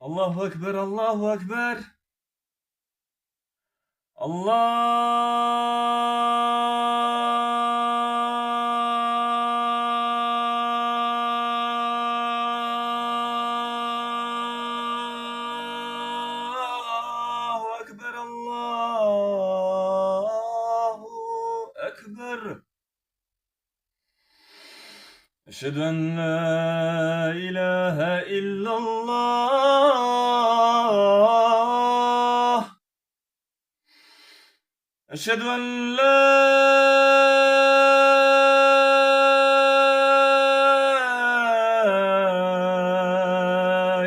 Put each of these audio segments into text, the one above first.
Allahu Ekber, Allahu Ekber. Allahu Ekber, Allahu Ekber. Eşhedü en la ilahe illallah. أشهد أن لا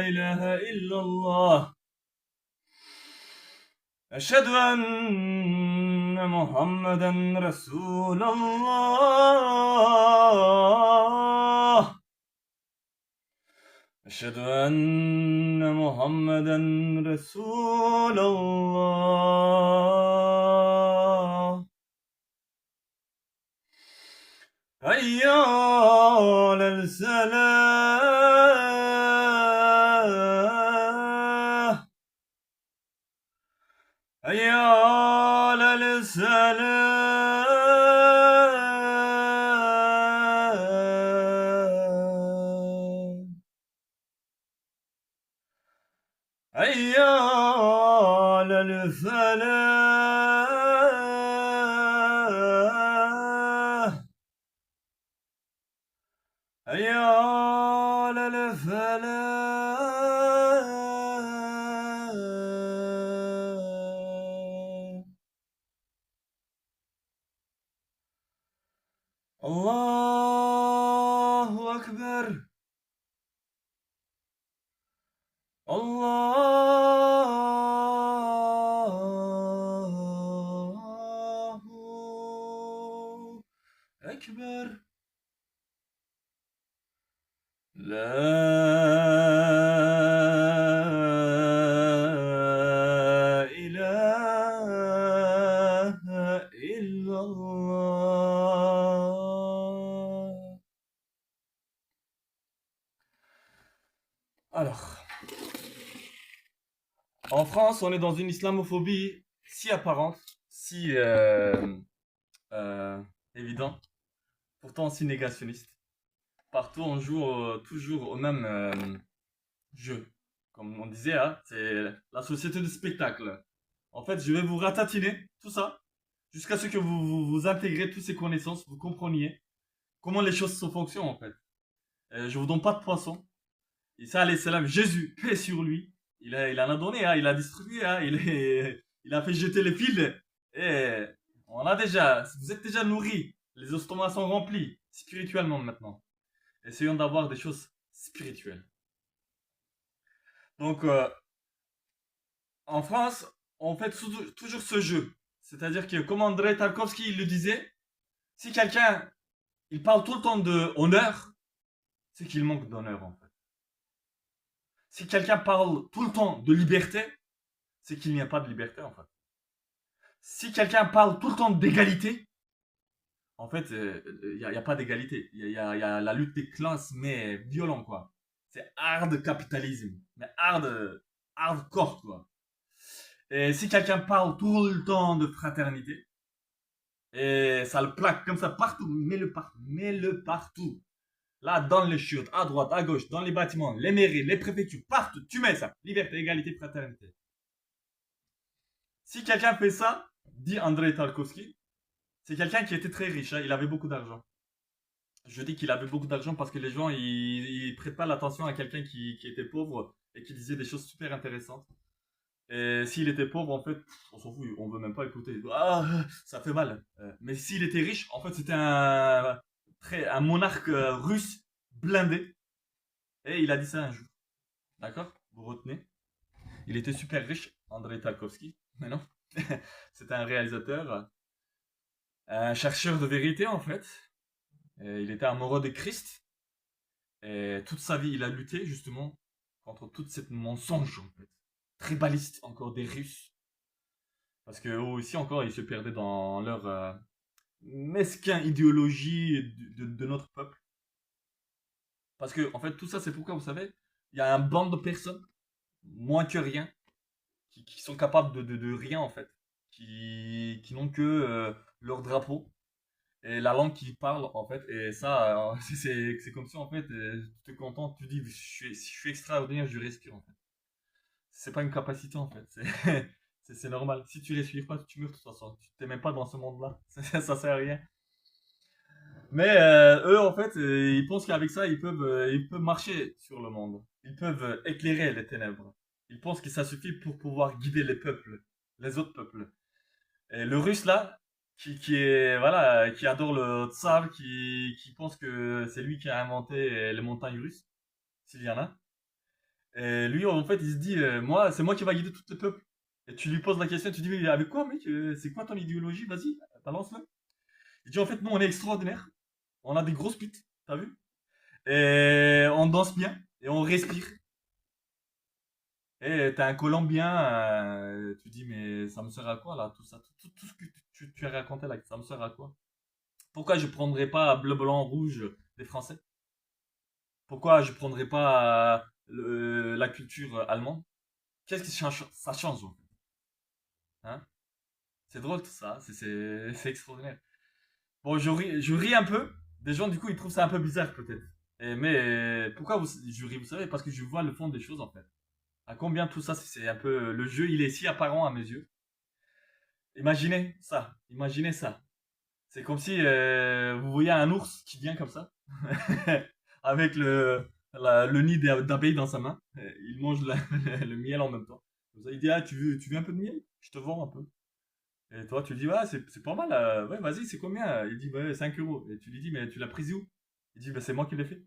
إله إلا الله. أشهد أن محمدا رسول الله. أشهد أن محمدا رسول الله. هيا على السلام. هيا على السلام. هيا على الفلاح. هيا على الفلاح. الله أكبر. الله أكبر. لا إله إلا الله. Alors, en France, on est dans une islamophobie si apparente, si évidente, pourtant si négationniste. Partout, on joue toujours au même jeu. Comme on disait, hein, c'est la société de spectacle. En fait, je vais vous ratatiner tout ça jusqu'à ce que vous intégrez toutes ces connaissances, vous compreniez comment les choses se fonctionnent en fait. Je vous donne pas de poisson. Isa alayhi salam, Jésus, paix sur lui, il en a donné, hein, il a distribué, hein, il a fait jeter les fils. Et vous êtes déjà nourris, les estomacs sont remplis spirituellement maintenant. Essayons d'avoir des choses spirituelles. Donc, en France, on fait toujours ce jeu. C'est-à-dire que, comme Andrei Tarkovsky il le disait, si quelqu'un il parle tout le temps de honneur, c'est qu'il manque d'honneur en fait. Si quelqu'un parle tout le temps de liberté, c'est qu'il n'y a pas de liberté en fait. Si quelqu'un parle tout le temps d'égalité, en fait, il n'y a pas d'égalité. Il y a la lutte des classes, mais violent quoi. C'est hard capitalisme, mais hardcore quoi. Et si quelqu'un parle tout le temps de fraternité, et ça le plaque comme ça partout, mets-le partout. Là, dans les chiottes, à droite, à gauche, dans les bâtiments, les mairies, les préfectures, partout, tu mets ça. Liberté, égalité, fraternité. Si quelqu'un fait ça, dit Andrei Tarkovsky, c'est quelqu'un qui était très riche, hein, il avait beaucoup d'argent. Je dis qu'il avait beaucoup d'argent parce que les gens, ils prêtent pas l'attention à quelqu'un qui était pauvre et qui disait des choses super intéressantes. Et s'il était pauvre, en fait, on s'en fout, on veut même pas écouter. Ah, ça fait mal. Mais s'il était riche, en fait, c'était un monarque russe blindé. Et il a dit ça un jour. D'accord? Vous retenez? Il était super riche, Andrei Tarkovsky. Mais non. C'était un réalisateur, un chercheur de vérité, en fait. Et il était amoureux de Christ. Et toute sa vie, il a lutté, justement, contre toute cette mensonge, en fait. Tribaliste, encore des Russes. Parce que eux aussi, encore, ils se perdaient dans leur mesquin idéologie de notre peuple. Parce que, en fait, tout ça, c'est pourquoi, vous savez, il y a un bande de personnes moins que rien, qui sont capables de rien en fait, qui n'ont que leur drapeau et la langue qu'ils parlent en fait. Et ça, c'est comme si en fait, tu te contentes, tu dis, je suis extraordinaire, je respire en fait. C'est pas une capacité en fait, c'est normal. Si tu respires pas, tu meurs de toute façon. Tu t'es même pas dans ce monde-là, ça sert à rien. Mais eux, en fait, ils pensent qu'avec ça, ils peuvent marcher sur le monde. Ils peuvent éclairer les ténèbres. Ils pensent que ça suffit pour pouvoir guider les peuples, les autres peuples. Et le russe, là, qui est, voilà, qui adore le tsar, qui pense que c'est lui qui a inventé les montagnes russes, s'il y en a. Et lui, en fait, il se dit, moi, c'est moi qui va guider tout le peuple. Et tu lui poses la question, tu dis, mais avec quoi, mec? C'est quoi ton idéologie? Vas-y, balance-le. Il dit, en fait, nous, on est extraordinaire. On a des grosses pites, t'as vu? Et on danse bien, et on respire. Et t'es un Colombien, tu dis, mais ça me sert à quoi, là, tout ça? Tout ce que tu as raconté, là, ça me sert à quoi? Pourquoi je prendrais pas bleu, blanc, rouge des Français? Pourquoi je prendrais pas la culture allemande? Qu'est-ce qui change? Ça change, en fait, hein? C'est drôle tout ça, c'est extraordinaire. Bon, je ris un peu. Des gens, du coup, ils trouvent ça un peu bizarre, peut-être. Mais pourquoi je ris, vous savez? Parce que je vois le fond des choses, en fait. À combien tout ça, c'est un peu. Le jeu, il est si apparent à mes yeux. Imaginez ça. C'est comme si vous voyez un ours qui vient comme ça, avec le nid d'abeilles dans sa main. Il mange le miel en même temps. Il dit, ah, tu veux un peu de miel? Je te vends un peu. Et toi, tu lui dis, ouais, c'est pas mal. Ouais, vas-y, c'est combien? Il dit, ouais, 5 euros. Et tu lui dis, mais tu l'as prise où? Il dit, bah, c'est moi qui l'ai fait.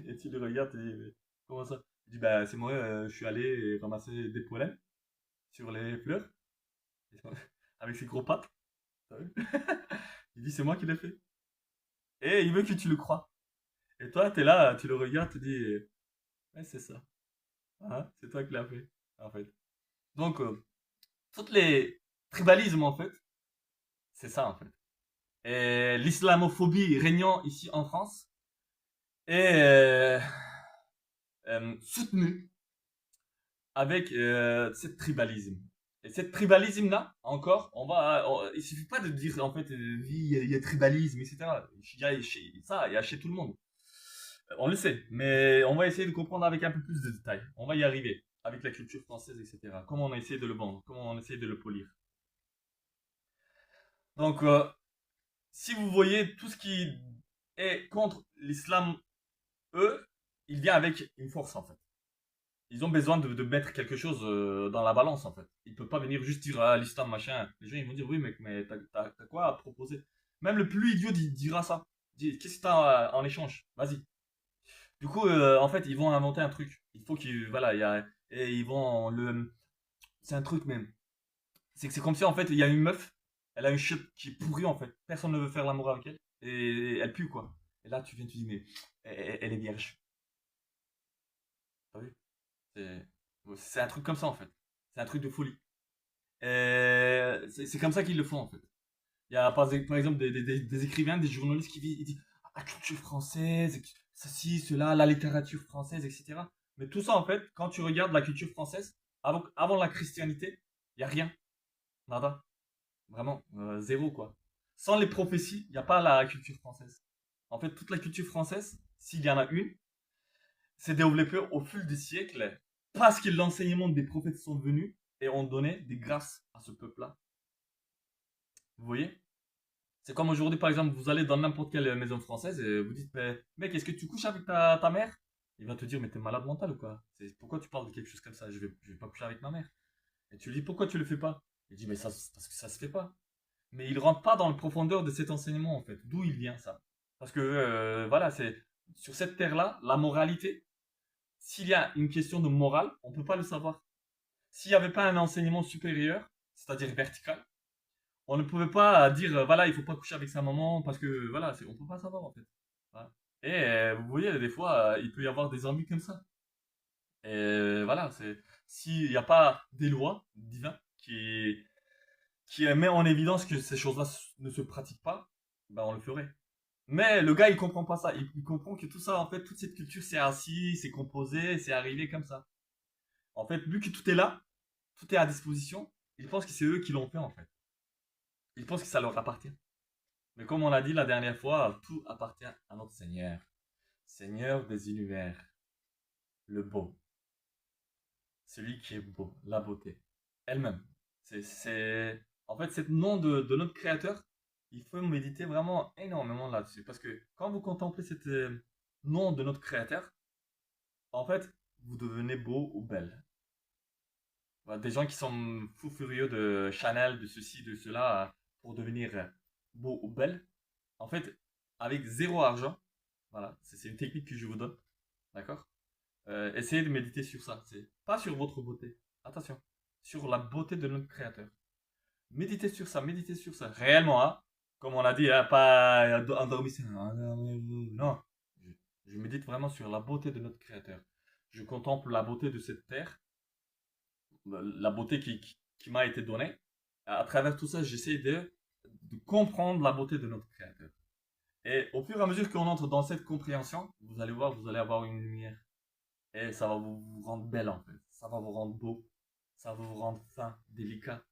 Et tu le regardes, tu dis, mais comment ça? Il dit, bah, c'est moi, je suis allé ramasser des pollens sur les fleurs, avec ses gros pattes. T'as vu? Il dit, c'est moi qui l'ai fait. Et il veut que tu le crois. Et toi, t'es là, tu le regardes, tu dis, ouais, c'est ça. Ah, c'est toi qui l'as fait, en fait. Donc, toutes les tribalismes, en fait, c'est ça, en fait. Et l'islamophobie régnant ici en France est soutenue avec cette tribalisme. Et cette tribalisme-là, encore, il suffit pas de dire, en fait, oui, il y a tribalisme, etc. Il y a chez tout le monde. On le sait, mais on va essayer de comprendre avec un peu plus de détails. On va y arriver avec la culture française, etc. Comment on a essayé de le vendre, comment on a essayé de le polir. Donc, si vous voyez tout ce qui est contre l'islam, eux, il vient avec une force en fait. Ils ont besoin de mettre quelque chose dans la balance en fait. Ils ne peuvent pas venir juste dire ah, l'islam machin. Les gens ils vont dire oui mec, mais t'as quoi à proposer? Même le plus idiot dira ça. Qu'est-ce que t'as en échange? Vas-y. Du coup, en fait, ils vont inventer un truc. Il faut qu'ils, voilà, et ils vont c'est un truc même. C'est que c'est comme si en fait, il y a une meuf, elle a une chute qui est pourrie en fait. Personne ne veut faire l'amour avec elle. Et elle pue quoi. Et là, tu viens, tu dis, mais elle est vierge. T'as vu? C'est c'est un truc comme ça en fait. C'est un truc de folie. Et c'est comme ça qu'ils le font en fait. Il y a par exemple des écrivains, des journalistes ils disent ah, la culture française, ceci, cela, la littérature française, etc. Mais tout ça en fait, quand tu regardes la culture française, avant la christianité, il n'y a rien. Nada. Vraiment, zéro quoi. Sans les prophéties, il n'y a pas la culture française. En fait, toute la culture française, s'il y en a une, s'est développée au fil des siècles parce que l'enseignement des prophètes sont venus et ont donné des grâces à ce peuple-là. Vous voyez? C'est comme aujourd'hui, par exemple, vous allez dans n'importe quelle maison française et vous dites, mais, mec, est-ce que tu couches avec ta mère? Il va te dire, mais t'es malade mental ou quoi? Pourquoi tu parles de quelque chose comme ça? Je vais pas coucher avec ma mère. Et tu lui dis, pourquoi tu le fais pas? Il dit, mais ça, parce que ça se fait pas. Mais il rentre pas dans le profondeur de cet enseignement, en fait. D'où il vient, ça? Parce que, voilà, c'est, sur cette terre-là, la moralité, s'il y a une question de morale, on peut pas le savoir. S'il n'y avait pas un enseignement supérieur, c'est-à-dire vertical, on ne pouvait pas dire, voilà, il faut pas coucher avec sa maman, parce que, voilà, on peut pas savoir, en fait. Voilà. Et vous voyez, des fois, il peut y avoir des ennuis comme ça. Et voilà, s'il n'y a pas des lois divines qui met en évidence que ces choses-là ne se pratiquent pas, ben on le ferait. Mais le gars, il comprend pas ça. Il comprend que tout ça, en fait, toute cette culture, c'est assis, c'est composé, c'est arrivé comme ça. En fait, vu que tout est là, tout est à disposition, ils pensent que c'est eux qui l'ont fait en fait. Ils pensent que ça leur appartient. Mais comme on l'a dit la dernière fois, tout appartient à notre Seigneur. Seigneur des univers, le beau, celui qui est beau, la beauté, elle-même. En fait, c'est le nom de notre Créateur. Il faut méditer vraiment énormément là-dessus. Parce que quand vous contemplez ce nom de notre Créateur, en fait, vous devenez beau ou belle. Voilà, des gens qui sont fous furieux de Chanel, de ceci, de cela, pour devenir beau ou belle. En fait, avec zéro argent, voilà, c'est une technique que je vous donne. D'accord? Essayez de méditer sur ça. C'est pas sur votre beauté. Attention. Sur la beauté de notre Créateur. Méditez sur ça, méditez sur ça. Réellement, hein. Comme on l'a dit, hein, pas endormissez. Non. Je médite vraiment sur la beauté de notre Créateur. Je contemple la beauté de cette terre, la beauté qui m'a été donnée. À travers tout ça, j'essaie de comprendre la beauté de notre Créateur. Et au fur et à mesure qu'on entre dans cette compréhension, vous allez voir, vous allez avoir une lumière. Et ça va vous rendre belle en fait. Ça va vous rendre beau. Ça va vous rendre fin, délicat.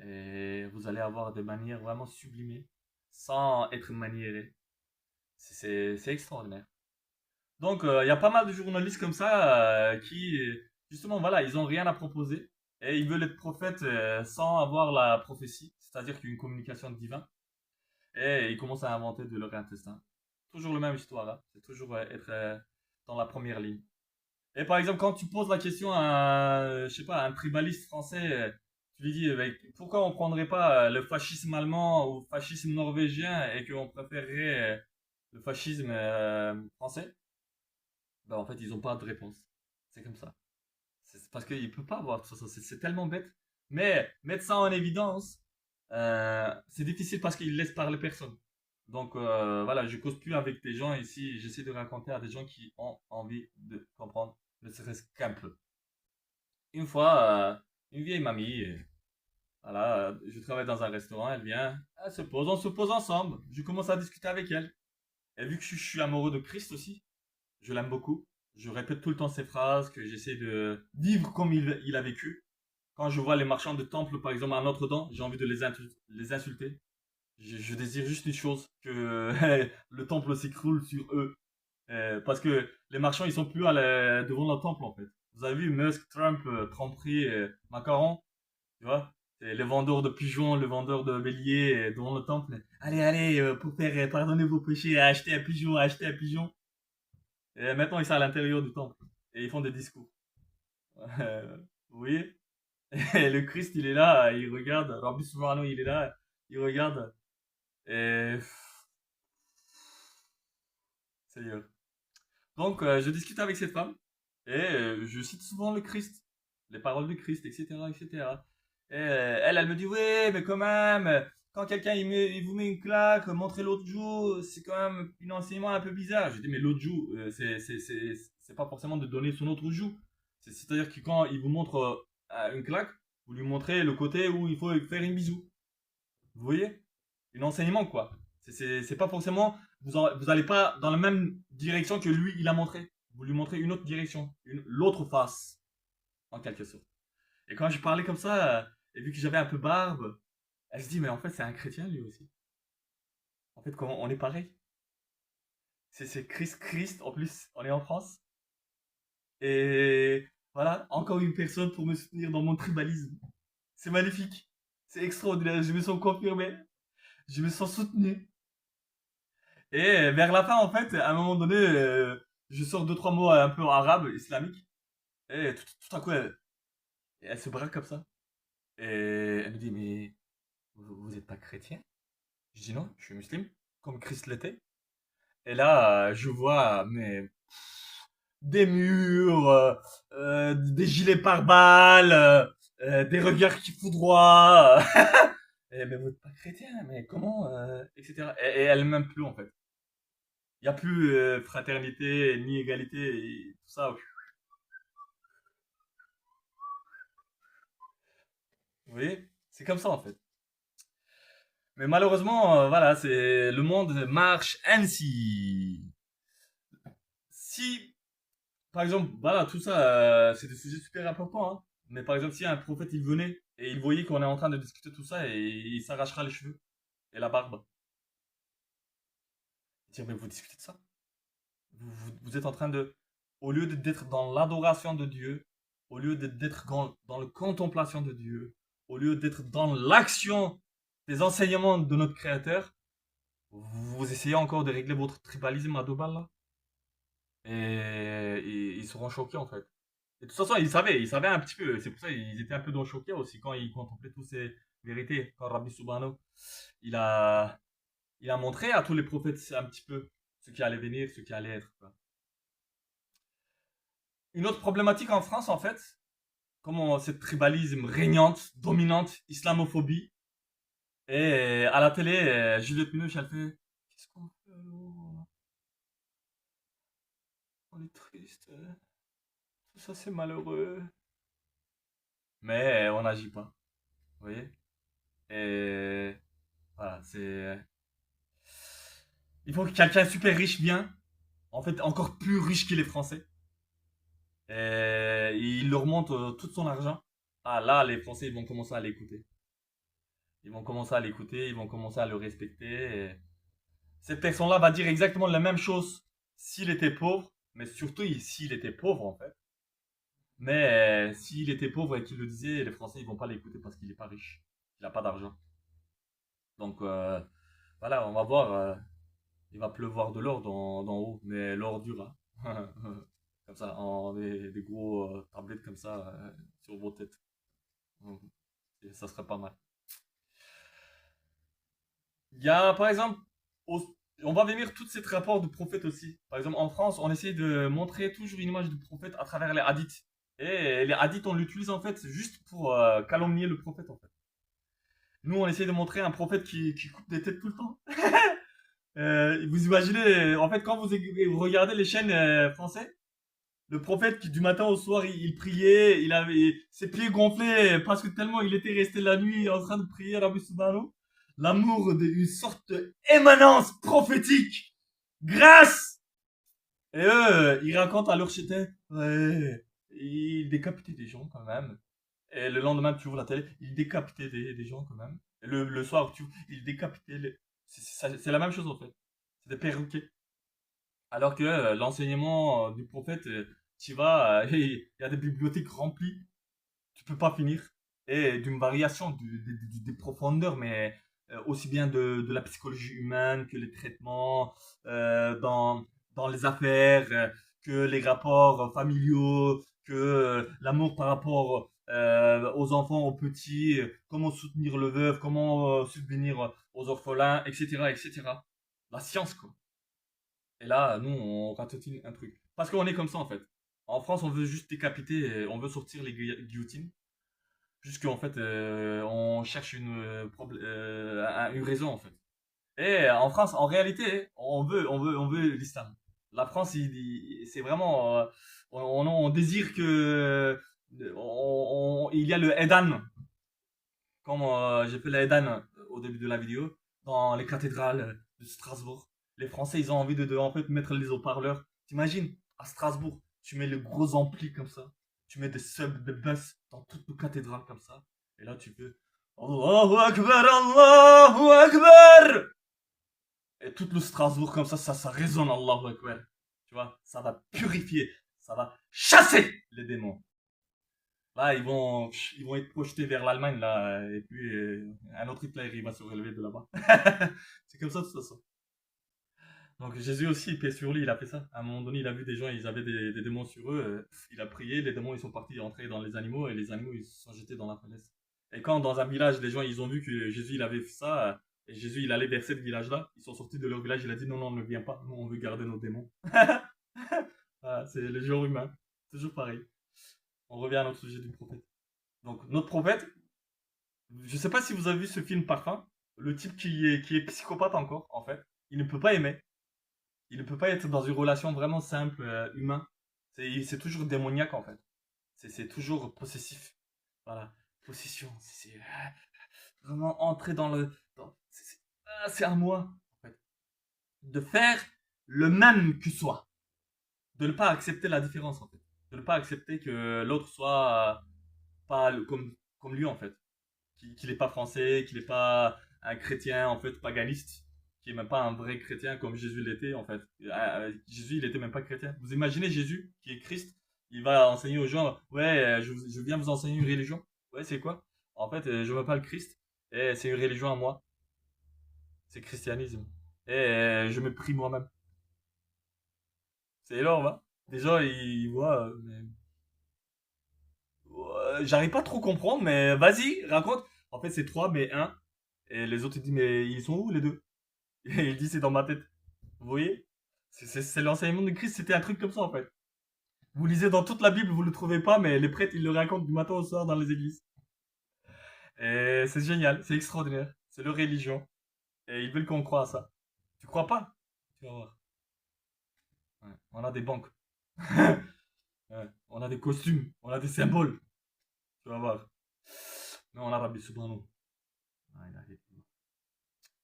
Et vous allez avoir des manières vraiment sublimées sans être maniéré. C'est extraordinaire. Donc, il y a pas mal de journalistes comme ça qui, justement, voilà, ils ont rien à proposer et ils veulent être prophètes sans avoir la prophétie, c'est-à-dire qu'une communication divine. Et ils commencent à inventer de leur intestin. Toujours la même histoire, hein. C'est toujours être dans la première ligne. Et par exemple, quand tu poses la question à je sais pas, à un tribaliste français, tu lui dis pourquoi on prendrait pas le fascisme allemand ou le fascisme norvégien et qu'on préférerait le fascisme français? Ben, en fait, ils ont pas de réponse. C'est comme ça. C'est parce qu'ils peuvent pas avoir tout ça. C'est tellement bête. Mais mettre ça en évidence, c'est difficile parce qu'ils laissent parler personne. Donc voilà, je cause plus avec des gens ici. J'essaie de raconter à des gens qui ont envie de comprendre, ne serait-ce qu'un peu. Une fois, une vieille mamie, voilà, je travaille dans un restaurant, elle vient, elle se pose, on se pose ensemble. Je commence à discuter avec elle. Et vu que je suis amoureux de Christ aussi, je l'aime beaucoup. Je répète tout le temps ses phrases, que j'essaie de vivre comme il a vécu. Quand je vois les marchands de temple, par exemple, à Notre-Dame, j'ai envie de les insulter. Je désire juste une chose, que le temple s'écroule sur eux. Parce que les marchands, ils sont plus devant le temple, en fait. Vous avez vu Musk, Trump, tromperie, Macron, tu vois? C'est les vendeurs de pigeons, les vendeurs de béliers devant le temple. Allez, allez, pour faire pardonner vos péchés, achetez un pigeon, achetez un pigeon. Et maintenant, ils sont à l'intérieur du temple. Et ils font des discours. Vous voyez? Et le Christ, il est là, il regarde. Rabbi Souvano, il est là, il regarde. Et... Seigneur. Donc, je discute avec cette femme. Et je cite souvent le Christ. Les paroles du Christ, etc., etc. Et elle me dit, ouais, mais quand même, quand quelqu'un il vous met une claque, montrer l'autre joue, c'est quand même un enseignement un peu bizarre. Je dis, mais l'autre joue, c'est pas forcément de donner son autre joue. C'est-à-dire que quand il vous montre une claque, vous lui montrez le côté où il faut faire une bisou. Vous voyez? Un enseignement, quoi. C'est pas forcément, vous allez pas dans la même direction que lui, il a montré. Vous lui montrez une autre direction, l'autre face, en quelque sorte. Et quand je parlais comme ça, et vu que j'avais un peu barbe, elle se dit, mais en fait, c'est un chrétien lui aussi. En fait, comment on est pareil. C'est Christ, en plus, on est en France. Et voilà, encore une personne pour me soutenir dans mon tribalisme. C'est magnifique. C'est extraordinaire. Je me sens confirmé. Je me sens soutenu. Et vers la fin, en fait, à un moment donné, je sors deux, trois mots un peu arabes, islamiques. Et tout à coup, elle se braque comme ça. Et elle me dit, mais vous êtes pas chrétien? Je dis non, je suis musulman, comme Christ l'était. Et là, je vois mais des murs, des gilets pare-balles, des regards qui foudroient. Et, mais vous n'êtes pas chrétien, mais comment, etc. Et elle m'aime plus en fait. Il n'y a plus fraternité ni égalité et tout ça. Vous voyez? C'est comme ça en fait. Mais malheureusement, voilà, c'est le monde marche ainsi. Si par exemple, voilà, tout ça, c'est des sujets super importants, hein. Mais par exemple, si un prophète, il venait et il voyait qu'on est en train de discuter tout ça et il s'arrachera les cheveux et la barbe. Il dirait, mais vous discutez de ça? Vous êtes en train de, au lieu d'être dans l'adoration de Dieu, au lieu d'être dans la contemplation de Dieu, au lieu d'être dans l'action des enseignements de notre Créateur, vous essayez encore de régler votre tribalisme à deux balles là. Et ils seront choqués en fait. Et de toute façon, ils savaient un petit peu. C'est pour ça qu'ils étaient un peu dans choqués aussi quand ils contemplaient toutes ces vérités. Quand Rabbi Subhanahu, il a, il a montré à tous les prophètes un petit peu ce qui allait venir, ce qui allait être, quoi. Une autre problématique en France, en fait, comment cette tribalisme régnante, dominante, islamophobie. Et à la télé, Juliette Binoche, elle fait qu'est-ce qu'on fait alors? On est triste. Tout ça, c'est malheureux. Mais on n'agit pas. Vous voyez? Et voilà, c'est. Il faut que quelqu'un super riche vienne. En fait, encore plus riche que les Français. Et il leur montre tout son argent. Ah là, les Français, ils vont commencer à l'écouter. Ils vont commencer à l'écouter, ils vont commencer à le respecter. Et cette personne-là va dire exactement la même chose s'il était pauvre, mais surtout s'il était pauvre en fait. Mais s'il était pauvre et qu'il le disait, les Français ils vont pas l'écouter parce qu'il n'est pas riche, il n'a pas d'argent. Donc voilà, on va voir. Il va pleuvoir de l'or d'en haut, mais l'or durera. Comme ça, en des gros tablettes comme ça sur vos têtes. Mhm. Et ça serait pas mal. Il y a par exemple, on va venir tous ces rapports de prophètes aussi. Par exemple, en France, on essaie de montrer toujours une image du prophète à travers les hadiths. Et les hadiths, on l'utilise en fait juste pour calomnier le prophète en fait. Nous, on essaie de montrer un prophète qui coupe des têtes tout le temps. Vous imaginez, en fait, quand vous regardez les chaînes françaises, le prophète qui du matin au soir il priait, il avait ses pieds gonflés parce que tellement il était resté la nuit en train de prier à Rabbi Subhanahu. L'amour d'une sorte d'émanence prophétique. Grâce. Et eux, ils racontent à leur chétain, ouais, ils décapitaient des gens quand même. Et le lendemain, tu ouvres la télé, ils décapitaient des gens quand même. Et le soir, ils décapitaient c'est la même chose en fait. C'est des perroquets. Alors que l'enseignement du prophète, tu vas, il y a des bibliothèques remplies, tu peux pas finir. Et d'une variation, des profondeurs, mais aussi bien de la psychologie humaine que les traitements, dans les affaires, que les rapports familiaux, que l'amour par rapport aux enfants, aux petits, comment soutenir le veuve, comment subvenir aux orphelins, etc., etc. La science, quoi. Et là, nous, on ratatine un truc. Parce qu'on est comme ça, en fait. En France, on veut juste décapiter, on veut sortir les guillotines. Jusqu'en fait, on cherche une raison, en fait. Et en France, en réalité, on veut l'islam. La France, c'est vraiment, on désire que, il y a le Edan, comme j'ai fait le Edan au début de la vidéo, dans les cathédrales de Strasbourg. Les Français, ils ont envie en fait, mettre les haut-parleurs. T'imagines, à Strasbourg, tu mets le gros ampli comme ça, tu mets des subs, des bus dans toutes les cathédrales comme ça, et là tu peux Allahu Akbar, Allahu Akbar! Et tout le Strasbourg comme ça résonne Allahu Akbar. Tu vois, ça va purifier, ça va chasser les démons. Là, ils vont être projetés vers l'Allemagne, là, et puis un autre Hitler, il va se relever de là-bas. C'est comme ça, de toute façon. Donc Jésus aussi, paix sur lui, il a fait ça. À un moment donné, il a vu des gens, ils avaient des démons sur eux. Il a prié, les démons, ils sont partis entrer dans les animaux, et les animaux, ils se sont jetés dans la falaise. Et quand dans un village, les gens, ils ont vu que Jésus, il avait fait ça, et Jésus, il allait vers ce village-là, ils sont sortis de leur village, il a dit non, non, ne viens pas, nous, on veut garder nos démons. Voilà, c'est le genre humain. Toujours pareil. On revient à notre sujet du prophète. Donc, notre prophète, je sais pas si vous avez vu ce film Parfum, le type qui est psychopathe encore, en fait, il ne peut pas aimer. Il ne peut pas être dans une relation vraiment simple, humain. C'est toujours démoniaque, en fait. C'est toujours possessif. Voilà. Possession. Vraiment entrer dans le. C'est à moi, en fait. De faire le même que soi. de ne pas accepter la différence, en fait. De ne pas accepter que l'autre soit pas comme lui, en fait. Qu'il n'est pas français, qu'il n'est pas un chrétien, en fait, paganiste, qui est même pas un vrai chrétien comme Jésus l'était, en fait. Jésus, il était même pas chrétien. Vous imaginez Jésus, qui est Christ, il va enseigner aux gens, ouais, je viens vous enseigner une religion. Ouais, c'est quoi? En fait, je veux pas le Christ, et c'est une religion à moi, c'est christianisme. Et je me prie moi-même. C'est énorme, hein? Des gens, ils voient, mais ouais, j'arrive pas trop à comprendre, mais vas-y, raconte. En fait, c'est trois, mais un. Et les autres, ils disent, mais ils sont où les deux? Et il dit, c'est dans ma tête. Vous voyez? C'est l'enseignement de Christ, c'était un truc comme ça, en fait. Vous lisez dans toute la Bible, vous le trouvez pas, mais les prêtres, ils le racontent du matin au soir dans les églises. Et c'est génial, c'est extraordinaire. C'est leur religion. Et ils veulent qu'on croie à ça. Tu crois pas? Tu vas voir. Ouais. On a des banques. Ouais. On a des costumes. On a des symboles. Tu vas voir. Mais en arabe, subhanallah. Ouais,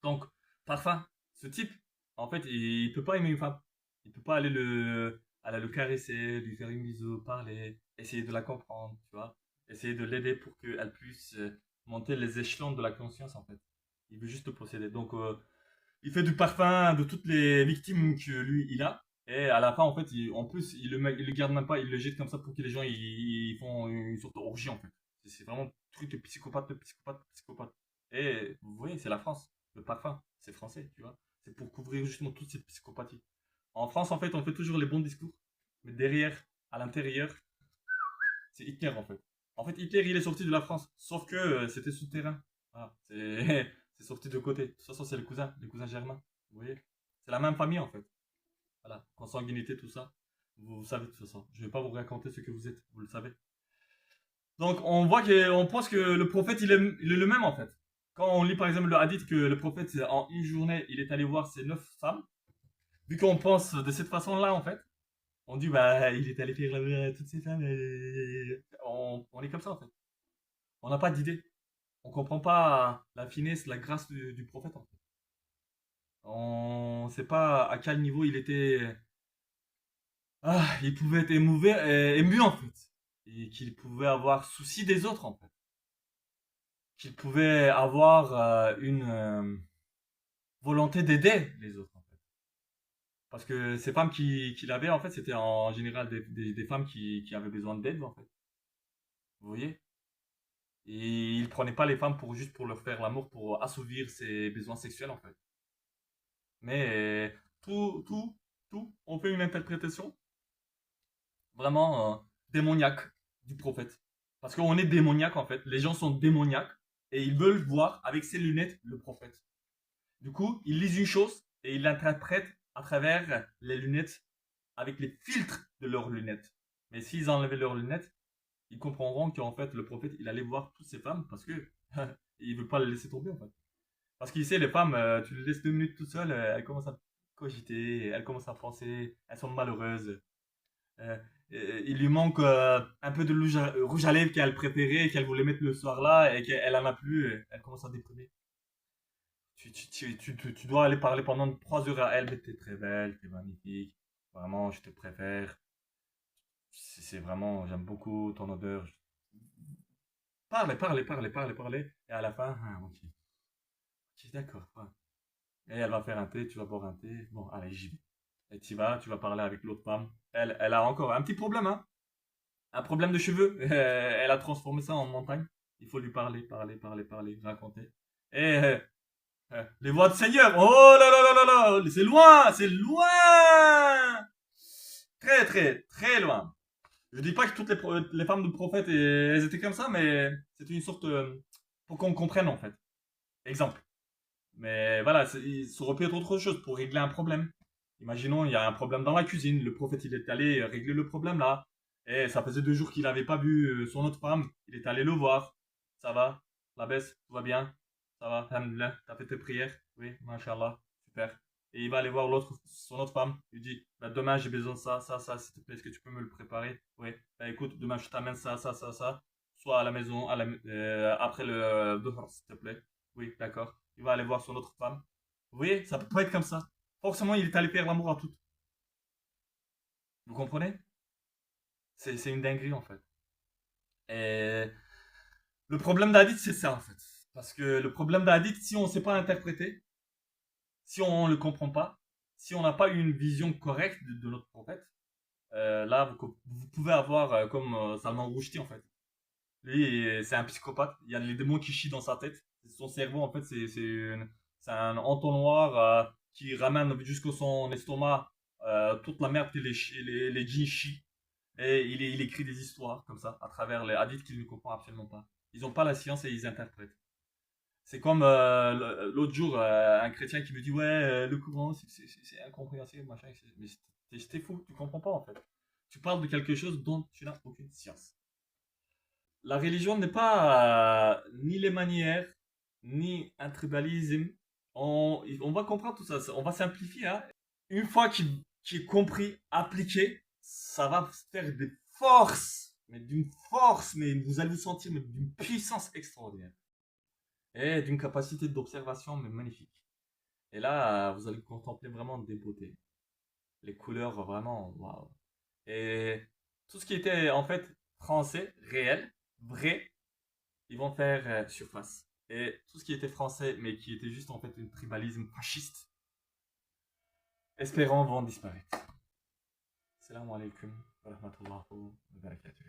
donc, parfum, ce type, en fait, il peut pas aimer une femme. Il peut pas aller le caresser, lui faire une bisou, parler, essayer de la comprendre, tu vois. Essayer de l'aider pour qu'elle puisse monter les échelons de la conscience, en fait. Il veut juste te posséder. Donc, il fait du parfum de toutes les victimes que lui, il a. Et à la fin, en fait, en plus, il le garde même pas, il le jette comme ça pour que les gens, ils font une sorte d'orgie, en fait. C'est vraiment un truc de psychopathe, de psychopathe. Et vous voyez, c'est la France. Le parfum, c'est français, tu vois. C'est pour couvrir justement toutes ces psychopathies. En France, en fait, on fait toujours les bons discours. Mais derrière, à l'intérieur, c'est Hitler, en fait. En fait, Hitler, il est sorti de la France. Sauf que c'était souterrain. Voilà. C'est sorti de côté. De toute façon, c'est les cousins germains. Vous voyez? C'est la même famille, en fait. Voilà. Consanguinité, tout ça. Vous savez de toute façon. Je ne vais pas vous raconter ce que vous êtes. Vous le savez. Donc, on pense que le prophète, il est le même, en fait. Quand on lit, par exemple, le hadith que le prophète, en une journée, il est allé voir ses 9 femmes. Vu qu'on pense de cette façon-là, en fait, on dit, bah, il est allé faire l'amour à toutes ces femmes. On est comme ça, en fait. On n'a pas d'idée. On comprend pas la finesse, la grâce du prophète, en fait. On sait pas à quel niveau il était. Ah, il pouvait être ému, en fait. Et qu'il pouvait avoir souci des autres, en fait. Qu'il pouvait avoir une volonté d'aider les autres, en fait. Parce que ces femmes qu'il avait, en fait, c'était en général des femmes qui avaient besoin d'aide, en fait. Vous voyez? Et il prenait pas les femmes juste pour leur faire l'amour, pour assouvir ses besoins sexuels, en fait. Mais tout, tout, on fait une interprétation vraiment démoniaque du prophète. Parce qu'on est démoniaque, en fait. Les gens sont démoniaques et ils veulent voir avec ses lunettes le prophète. Du coup, ils lisent une chose et ils l'interprètent à travers les lunettes avec les filtres de leurs lunettes. Mais s'ils enlevaient leurs lunettes, ils comprendront qu'en fait, le prophète, il allait voir toutes ces femmes parce que il veut pas les laisser tomber, en fait. Parce qu'il sait, les femmes, tu les laisses 2 minutes tout seul, elles commencent à cogiter, elles commencent à penser, elles sont malheureuses. Euh, il lui manque un peu de rouge à lèvres qu'elle préférait, qu'elle voulait mettre le soir-là et qu'elle en a plus, elle commence à déprimer. Tu dois aller parler pendant 3 heures à elle, mais t'es très belle, t'es magnifique, vraiment, je te préfère. C'est vraiment, j'aime beaucoup ton odeur. Parlez. Et à la fin, ah, ok. Ok, d'accord. Ouais. Et elle va faire un thé, tu vas boire un thé. Bon, allez, j'y vais. Et tu vas parler avec l'autre femme. Elle a encore un petit problème, hein. Un problème de cheveux. Elle a transformé ça en montagne. Il faut lui parler, raconter. Et les voix de Seigneur. Oh là là là là là. C'est loin, c'est loin. Très loin. Je dis pas que toutes les femmes de prophètes, elles étaient comme ça, mais c'était une sorte pour qu'on comprenne en fait. Exemple. Mais voilà, ça aurait pu être autre chose pour régler un problème. Imaginons, il y a un problème dans la cuisine. Le prophète, il est allé régler le problème là. Et ça faisait 2 jours qu'il n'avait pas vu son autre femme. Il est allé le voir. Ça va? La baisse? Tout va bien? Ça va? Alhamdoulilah, t'as fait tes prières? Oui, mashallah. Super. Et il va aller voir son autre femme. Il lui dit, bah, demain j'ai besoin de ça, s'il te plaît, est-ce que tu peux me le préparer? Oui. Bah écoute, demain je t'amène ça. Soit à la maison, après le dhuhr, s'il te plaît. Oui, d'accord. Il va aller voir son autre femme. Vous voyez, ça peut pas être comme ça. Forcément, il est allé faire l'amour à toutes. Vous comprenez? C'est une dinguerie en fait. Et le problème d'Hadith, c'est ça en fait. Parce que le problème d'Hadith, si on ne sait pas interpréter, si on ne le comprend pas, si on n'a pas une vision correcte de notre prophète, là, vous pouvez avoir comme Salman Rushdie en fait. Lui, c'est un psychopathe. Il y a les démons qui chient dans sa tête. Son cerveau, en fait, c'est un entonnoir qui ramène jusqu'au son estomac toute la merde que les djinns chient. Et il écrit des histoires comme ça, à travers les hadiths qu'il ne comprend absolument pas. Ils n'ont pas la science et ils interprètent. C'est comme l'autre jour, un chrétien qui me dit, ouais, le Coran, c'est incompréhensible, machin. Mais t'es fou, tu comprends pas en fait. Tu parles de quelque chose dont tu n'as aucune science. La religion n'est pas ni les manières, ni un tribalisme. On va comprendre tout ça, on va simplifier, hein. Une fois qu'il est compris, appliqué, ça va faire des forces, mais d'une force, mais vous allez vous sentir mais d'une puissance extraordinaire. Et d'une capacité d'observation, mais magnifique. Et là, vous allez contempler vraiment des beautés. Les couleurs, vraiment, waouh. Et tout ce qui était en fait français, réel, vrai, ils vont faire surface. Et tout ce qui était français, mais qui était juste en fait un tribalisme fasciste, espérons vont disparaître. Salam alaikum wa rahmatullahi wa barakatuh.